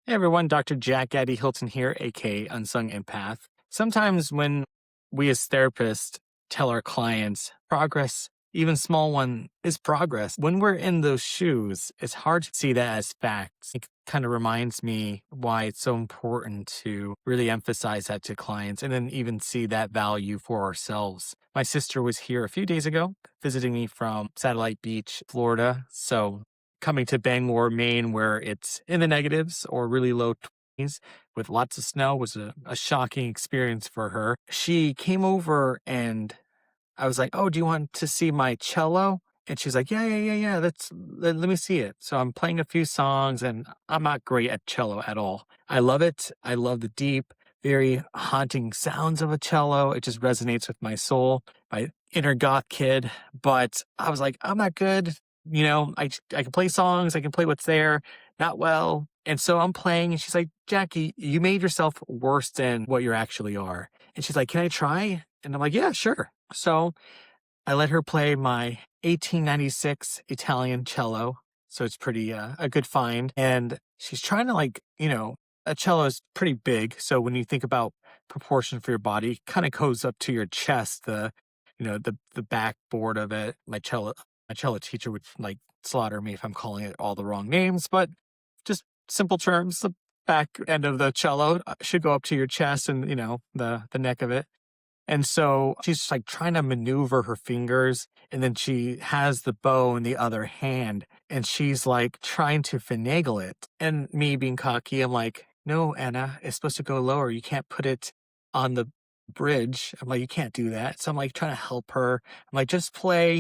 Hey everyone, Dr. Jack Addy Hilton here, aka Unsung Empath. Sometimes when we as therapists tell our clients progress, even small one, is progress. When we're in those shoes, it's hard to see that as facts. It kind of reminds me why it's so important to really emphasize that to clients and then even see that value for ourselves. My sister was here a few days ago visiting me from Satellite Beach, Florida. So coming to Bangor, Maine, where it's in the negatives or really low 20s with lots of snow was a shocking experience for her. She came over and I was like, "Oh, do you want to see my cello?" And she's like, "Yeah. Let me see it." So I'm playing a few songs and I'm not great at cello at all. I love it. I love the deep, very haunting sounds of a cello. It just resonates with my soul, my inner goth kid. But I was like, I'm not good. I can play songs, I can play what's there, not well. And so I'm playing, and she's like, "Jackie, you made yourself worse than what you actually are." And she's like, "Can I try?" And I'm like, "Yeah, sure." So I let her play my 1896 Italian cello. So it's pretty a good find. And she's trying to a cello is pretty big. So when you think about proportion for your body, kind of goes up to your chest, the backboard of it. My cello teacher would like slaughter me if I'm calling it all the wrong names, but just simple terms, the back end of the cello should go up to your chest and, the neck of it. And so she's like trying to maneuver her fingers, and then she has the bow in the other hand, and she's like trying to finagle it. And me being cocky, I'm like, "No, Anna, it's supposed to go lower. You can't put it on the bridge." I'm like, "You can't do that." So I'm like trying to help her. I'm like, "Just play,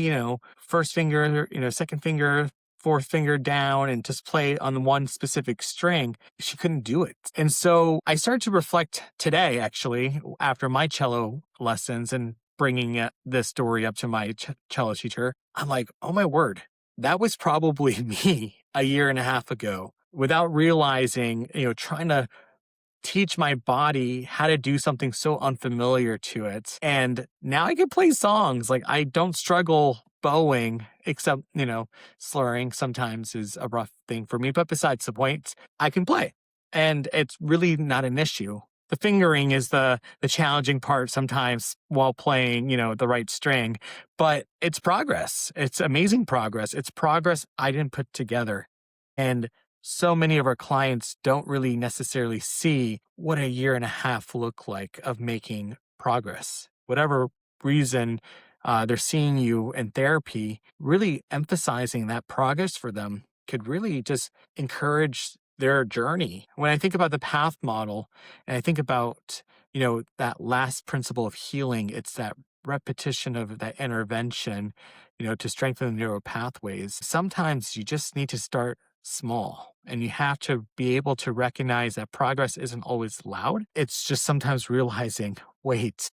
first finger, second finger, fourth finger down, and just play on the one specific string." She couldn't do it. And so I started to reflect today, actually, after my cello lessons and bringing this story up to my cello teacher. I'm like, oh my word, that was probably me a year and a half ago without realizing, trying to teach my body how to do something so unfamiliar to it. And now I can play songs. Like I don't struggle bowing, except, slurring sometimes is a rough thing for me. But besides the point, I can play. And it's really not an issue. The fingering is the challenging part sometimes while playing, the right string. But it's progress. It's amazing progress. It's progress I didn't put together. And so many of our clients don't really necessarily see what a year and a half look like of making progress. Whatever reason they're seeing you in therapy, really emphasizing that progress for them could really just encourage their journey. When I think about the path model and I think about, that last principle of healing, it's that repetition of that intervention, to strengthen the neural pathways. Sometimes you just need to start small and you have to be able to recognize that progress isn't always loud. It's just sometimes realizing, wait,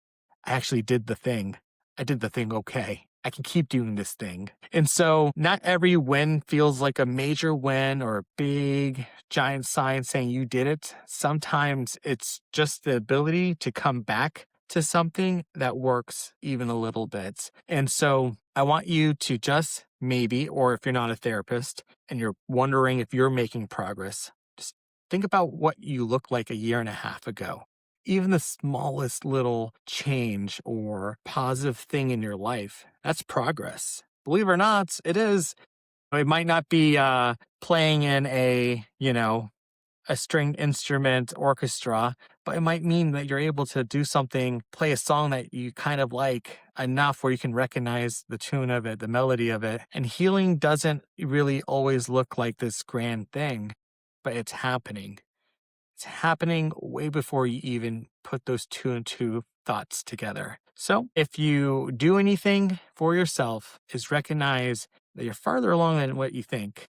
I actually did the thing. I did the thing okay. I can keep doing this thing. And so not every win feels like a major win or a big giant sign saying you did it. Sometimes it's just the ability to come back to something that works even a little bit. And so I want you to just maybe, or if you're not a therapist and you're wondering if you're making progress, just think about what you looked like a year and a half ago. Even the smallest little change or positive thing in your life, that's progress. Believe it or not, it is. It might not be playing in a stringed instrument orchestra, but it might mean that you're able to do something, play a song that you kind of like enough where you can recognize the tune of it, the melody of it. And healing doesn't really always look like this grand thing, but it's happening. It's happening way before you even put those two and two thoughts together. So if you do anything for yourself, is recognize that you're farther along than what you think.